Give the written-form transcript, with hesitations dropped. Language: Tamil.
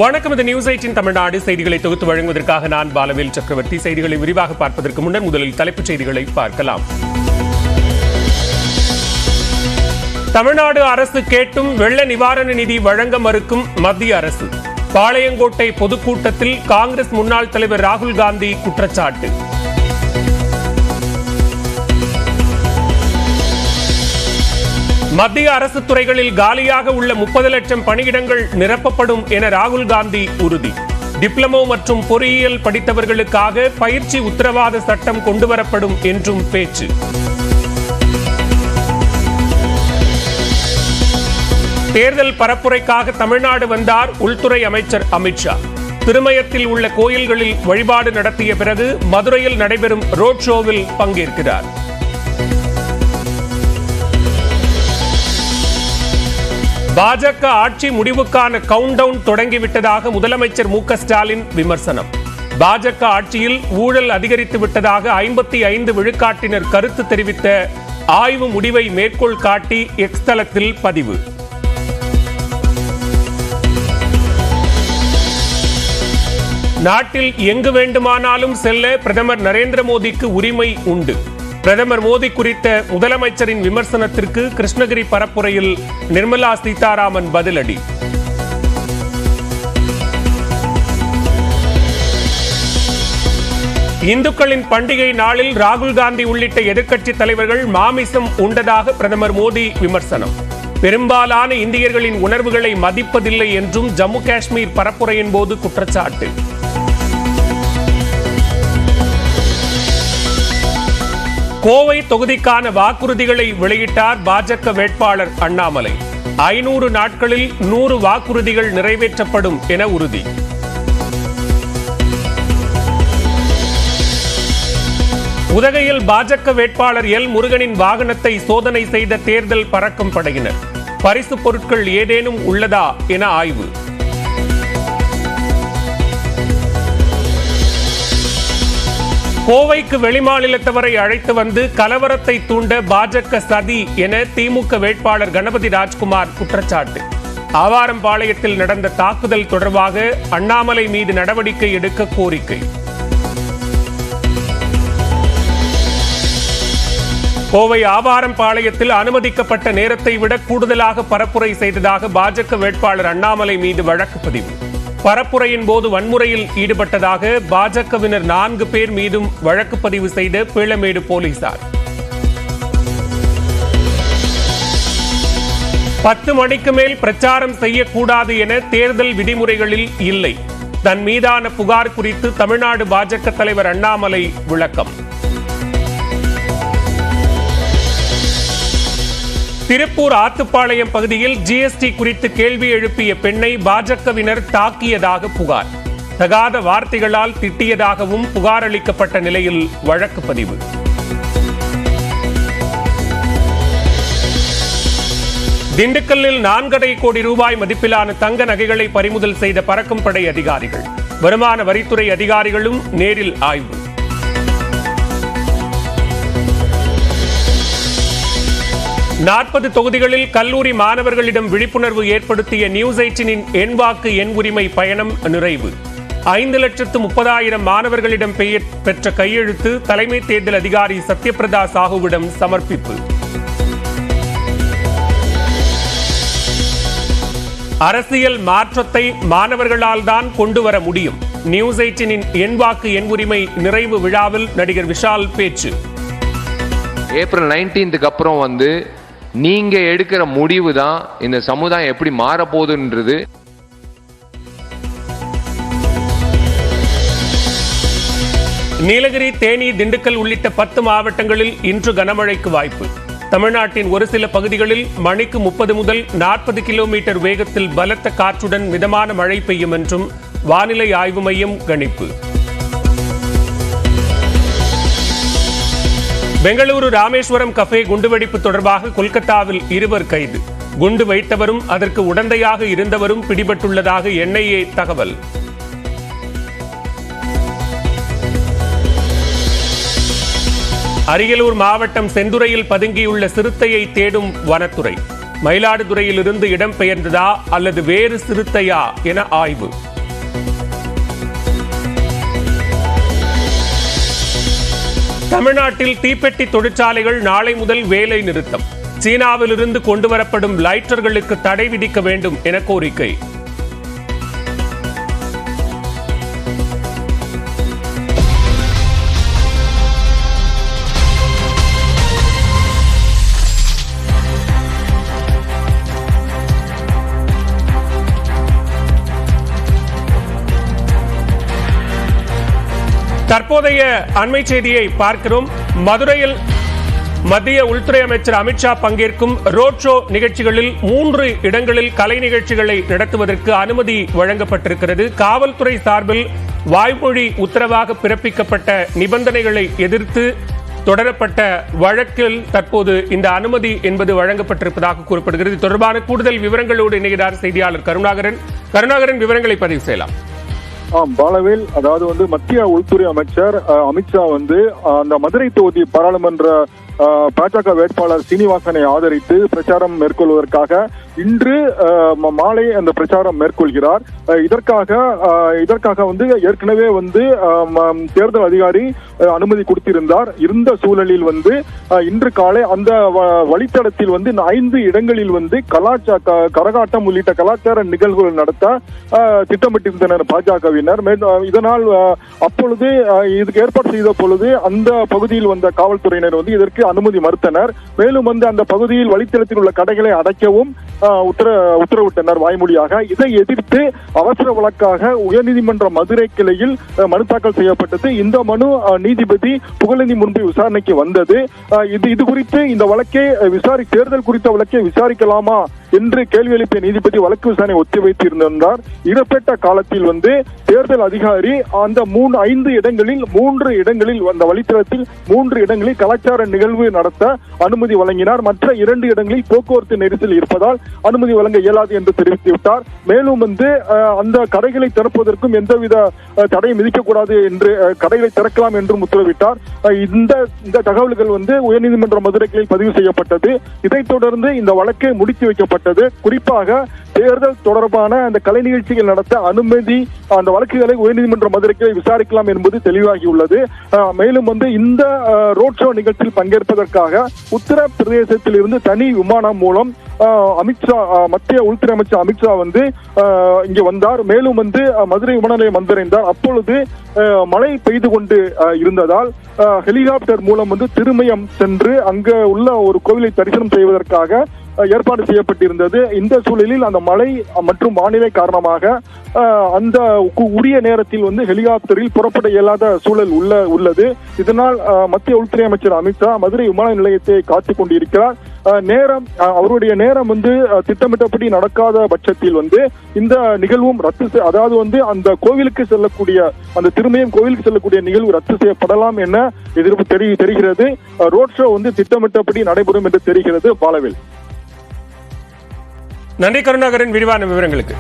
வணக்கம். இது நியூஸ் 18 தமிழ்நாடு செய்திகளை தொகுத்து வழங்குவதற்காக நான் பாலவேல் சக்கரவர்த்தி. செய்திகளை விரிவாக பார்ப்பதற்கு முன்னர் முதலில் தலைப்புச் செய்திகளை பார்க்கலாம். தமிழ்நாடு அரசு கேட்டும் வெள்ள நிவாரண நிதி வழங்க மறுக்கும் மத்திய அரசு. பாளையங்கோட்டை பொதுக்கூட்டத்தில் காங்கிரஸ் முன்னாள் தலைவர் ராகுல் காந்தி குற்றச்சாட்டு. மத்திய அரசு துறைகளில் காலியாக உள்ள 30 லட்சம் பணியிடங்கள் நிரப்பப்படும் என ராகுல் காந்தி உறுதி. டிப்ளமோ மற்றும் பொறியியல் படித்தவர்களுக்காக பயிற்சி உத்தரவாத சட்டம் கொண்டுவரப்படும் என்றும் பேச்சு. தேர்தல் பரப்புரைக்காக தமிழ்நாடு வந்தார் உள்துறை அமைச்சர் அமித்ஷா. திருமயத்தில் உள்ள கோயில்களில் வழிபாடு நடத்திய பிறகு மதுரையில் நடைபெறும் ரோட் ஷோவில் பங்கேற்கிறார். பாஜக ஆட்சி முடிவுக்கான கவுண்ட் டவுன் தொடங்கிவிட்டதாக முதலமைச்சர் மு.க.ஸ்டாலின் விமர்சனம். பாஜக ஆட்சியில் ஊழல் அதிகரித்து விட்டதாக 55 விழுக்காட்டினர் கருத்து தெரிவித்த ஆய்வு முடிவை மேற்கோள் காட்டி எக்ஸ் தளத்தில் பதிவு. நாட்டில் எங்கு வேண்டுமானாலும் செல்ல பிரதமர் நரேந்திர மோடிக்கு உரிமை உண்டு. பிரதமர் மோடி குறித்த முதலமைச்சரின் விமர்சனத்திற்கு கிருஷ்ணகிரி பரப்புரையில் நிர்மலா சீதாராமன் பதிலடி. இந்துக்களின் பண்டிகை நாளில் ராகுல் காந்தி உள்ளிட்ட எதிர்க்கட்சி தலைவர்கள் மாமிசம் உண்டதாக பிரதமர் மோடி விமர்சனம். பெரும்பாலான இந்தியர்களின் உணர்வுகளை மதிப்பதில்லை என்றும் ஜம்மு காஷ்மீர் பரப்புரையின் போது குற்றச்சாட்டு. கோவை தொகுதிக்கான வாக்குறுதிகளை வெளியிட்டார் பாஜக வேட்பாளர் அண்ணாமலை. 500 நாட்களில் 100 வாக்குறுதிகள் நிறைவேற்றப்படும் என உறுதி. உதகையில் பாஜக வேட்பாளர் எல் முருகனின் வாகனத்தை சோதனை செய்த தேர்தல் பறக்கும் படையினர். பரிசு பொருட்கள் ஏதேனும் உள்ளதா என ஆய்வு. கோவைக்கு வெளிமாநிலத்தவரை அழைத்து வந்து கலவரத்தை தூண்ட பாஜக சதி என திமுக வேட்பாளர் கணபதி ராஜ்குமார் குற்றச்சாட்டு. ஆவாரம்பாளையத்தில் நடந்த தாக்குதல் தொடர்பாக அண்ணாமலை மீது நடவடிக்கை எடுக்க கோரிக்கை. கோவை ஆவாரம்பாளையத்தில் அனுமதிக்கப்பட்ட நேரத்தை விட கூடுதலாக பரப்புரை செய்ததாக பாஜக வேட்பாளர் அண்ணாமலை மீது வழக்கு பதிவு. பரப்புரையின் போது வன்முறையில் ஈடுபட்டதாக பாஜகவினர் 4 பேர் மீதும் வழக்கு பதிவு செய்த பீளமேடு போலீசார். 10 மணிக்கு மேல் பிரச்சாரம் செய்யக்கூடாது என தேர்தல் விதிமுறைகளில் இல்லை. தன் மீதான புகார் குறித்து தமிழ்நாடு பாஜக தலைவர் அண்ணாமலை விளக்கம். திருப்பூர் ஆத்துப்பாளையம் பகுதியில் ஜிஎஸ்டி குறித்து கேள்வி எழுப்பிய பெண்ணை பாஜகவினர் தாக்கியதாக புகார். தகாத வார்த்தைகளால் திட்டியதாகவும் புகார் அளிக்கப்பட்ட நிலையில் வழக்கு பதிவு. திண்டுக்கல்லில் 4.5 கோடி ரூபாய் மதிப்பிலான தங்க நகைகளை பறிமுதல் செய்த பறக்கும் படை அதிகாரிகள். வருமான வரித்துறை அதிகாரிகளும் நேரில் ஆய்வு. நாற்பது தொகுதிகளில் கல்லூரி மாணவர்களிடம் விழிப்புணர்வு ஏற்படுத்திய நியூஸ் 18 என் வாக்கு என் உரிமை பயணம் நிறைவு. 5,30,000 மாணவர்களிடம் பெற்ற கையெழுத்து தலைமை தேர்தல் அதிகாரி சத்யபிரதா சாஹூவிடம் சமர்ப்பிப்பு. அரசியல் மாற்றத்தை மாணவர்களால் தான் கொண்டு வர முடியும். நியூஸ் 18 என் வாக்கு என் உரிமை நிறைவு விழாவில் நடிகர் விஷால் பேச்சு. ஏப்ரல் 19க்கு அப்புறம் நீங்க எடுக்கிற முடிவு தான் இந்த சமுதாயம் எப்படி மாறப்போகுதுன்றது. நீலகிரி, தேனி, திண்டுக்கல் உள்ளிட்ட 10 மாவட்டங்களில் இன்று கனமழைக்கு வாய்ப்பு. தமிழ்நாட்டின் ஒரு சில பகுதிகளில் மணிக்கு 30 முதல் 40 கிலோமீட்டர் வேகத்தில் பலத்த காற்றுடன் மிதமான மழை பெய்யும் என்றும் வானிலை ஆய்வு மையம் கணிப்பு. பெங்களூரு ராமேஸ்வரம் கஃபே குண்டுவெடிப்பு தொடர்பாக கொல்கத்தாவில் 2 கைது. குண்டு வைத்தவரும் அதற்கு உடந்தையாக இருந்தவரும் பிடிபட்டுள்ளதாக என்ஐஏ தகவல். அரியலூர் மாவட்டம் செந்துறையில் பதுங்கியுள்ள சிறுத்தையை தேடும் வனத்துறை. மயிலாடுதுறையிலிருந்து இடம்பெயர்ந்ததா அல்லது வேறு சிறுத்தையா என ஆய்வு. தமிழ்நாட்டில் தீப்பெட்டி தொழிற்சாலைகள் நாளை முதல் வேலை நிறுத்தம். சீனாவிலிருந்து கொண்டுவரப்படும் லைட்டர்களுக்கு தடை விதிக்க வேண்டும் என கோரிக்கை. தற்போதைய அண்மை செய்தியை பார்க்கிறோம். மதுரையில் மத்திய உள்துறை அமைச்சர் அமித்ஷா பங்கேற்கும் ரோட் ஷோ நிகழ்ச்சிகளில் 3 இடங்களில் கலை நிகழ்ச்சிகளை நடத்துவதற்கு அனுமதி வழங்கப்பட்டிருக்கிறது. காவல்துறை சார்பில் வாய்மொழி உத்தரவாக பிறப்பிக்கப்பட்ட நிபந்தனைகளை எதிர்த்து தொடரப்பட்ட வழக்கில் தற்போது இந்த அனுமதி என்பது வழங்கப்பட்டிருப்பதாக கூறப்படுகிறது. தொடர்பான கூடுதல் விவரங்களோடு இணைகிறார் செய்தியாளர் கருணாகரன். கருணாகரன், விவரங்களை பதிவு செய்யலாம். பாலவேல், அதாவது மத்திய உள்துறை அமைச்சர் அமித்ஷா அந்த மதுரை தொகுதி பாராளுமன்ற பாஜக வேட்பாளர் சீனிவாசனை ஆதரித்து பிரச்சாரம் மேற்கொள்வதற்காக இன்று மாலை அந்த பிரச்சாரம் மேற்கொள்கிறார். இதற்காக ஏற்கனவே தேர்தல் அதிகாரி அனுமதி கொடுத்திருந்தார். இருந்த சூழலில் இன்று காலை அந்த வழித்தடத்தில் 5 இடங்களில் கரகாட்டம் உள்ளிட்ட கலாச்சார நிகழ்வுகள் நடத்த திட்டமிட்டிருந்தனர் பாஜகவினர். இதனால் அப்பொழுது இதுக்கு ஏற்பாடு செய்த பொழுது அந்த பகுதியில் வந்த காவல்துறையினர் இதற்கு அனுமதி மறுத்தனர். மேலும் அந்த பகுதியில் வழித்தடத்தில் உள்ள கடைகளை அடைக்கவும் உத்தரவிட்டனர் வாய்மொழியாக. இதை எதிர்த்து அவசர வழக்காக உயர்நீதிமன்ற மதுரை கிளையில் மனு தாக்கல் செய்யப்பட்டது. இந்த மனு நீதிபதி புகழேந்தி முன்பு விசாரணைக்கு வந்தது. இது குறித்து இந்த வழக்கை தேர்தல் குறித்த வழக்கை விசாரிக்கலாமா என்று கேள்வி எழுப்பிய நீதிபதி வழக்கு விசாரணை ஒத்திவைத்திருந்தார். இடப்பட்ட காலத்தில் தேர்தல் அதிகாரி அந்த 5 இடங்களில் 3 இடங்களில் அந்த வழித்தடத்தில் 3 இடங்களில் கலாச்சார நிகழ்வு நடத்த அனுமதி வழங்கினார். மற்ற 2 இடங்களில் போக்குவரத்து நெரிசல் இருப்பதால் அனுமதி வழங்க இயலாது என்று தெரிவித்துவிட்டார். மேலும் அந்த கடைகளை திறப்பதற்கும் எந்தவித தடையும் விதிக்கக்கூடாது என்று கடைகளை திறக்கலாம் என்றும் உத்தரவிட்டார். இந்த தகவல்கள் உயர்நீதிமன்ற மதுரை கிளையில் பதிவு செய்யப்பட்டது. இதைத் தொடர்ந்து இந்த வழக்கை முடித்து வைக்கப்பட்டது. குறிப்பாக தேர்தல் தொடர்பான அந்த கலை நிகழ்ச்சிகள் நடத்த அனுமதி அந்த வழக்குகளை உயர்நீதிமன்ற மதுரை கிளை விசாரிக்கலாம் என்பது தெளிவாகியுள்ளது. மேலும் இந்த ரோட் ஷோ நிகழ்ச்சியில் பங்கேற்பதற்காக உத்தரப்பிரதேசத்தில் இருந்து தனி விமானம் மூலம் அமித்ஷா மத்திய உள்துறை அமைச்சர் அமித்ஷா இங்கே வந்தார். மேலும் மதுரை விமான நிலையம் வந்தடைந்தார். அப்பொழுது மழை பெய்து கொண்டு இருந்ததால் ஹெலிகாப்டர் மூலம் திருமயம் சென்று அங்க உள்ள ஒரு கோவிலை தரிசனம் செய்வதற்காக ஏற்பாடு செய்யப்பட்டிருந்தது. இந்த சூழலில் அந்த மழை மற்றும் வானிலை காரணமாக அந்த உரிய நேரத்தில் ஹெலிகாப்டரில் புறப்பட இயலாத சூழல் உள்ளது. இதனால் மத்திய உள்துறை அமைச்சர் அமித்ஷா மதுரை விமான நிலையத்தை காத்துக் கொண்டிருக்கிறார். நேரம் அவருடைய நேரம் திட்டமிட்டபடி நடக்காத பட்சத்தில் இந்த நிகழ்வும் ரத்து அதாவது அந்த கோவிலுக்கு செல்லக்கூடிய அந்த திருமயம் கோவிலுக்கு செல்லக்கூடிய நிகழ்வு ரத்து செய்யப்படலாம் என எதிர்ப்பு தெரிகிறது. ரோட் ஷோ திட்டமிட்டபடி நடைபெறும் என்று தெரிகிறது. பாலவேல். நன்றி கருணாகரன், விரிவான விவரங்களுக்கு.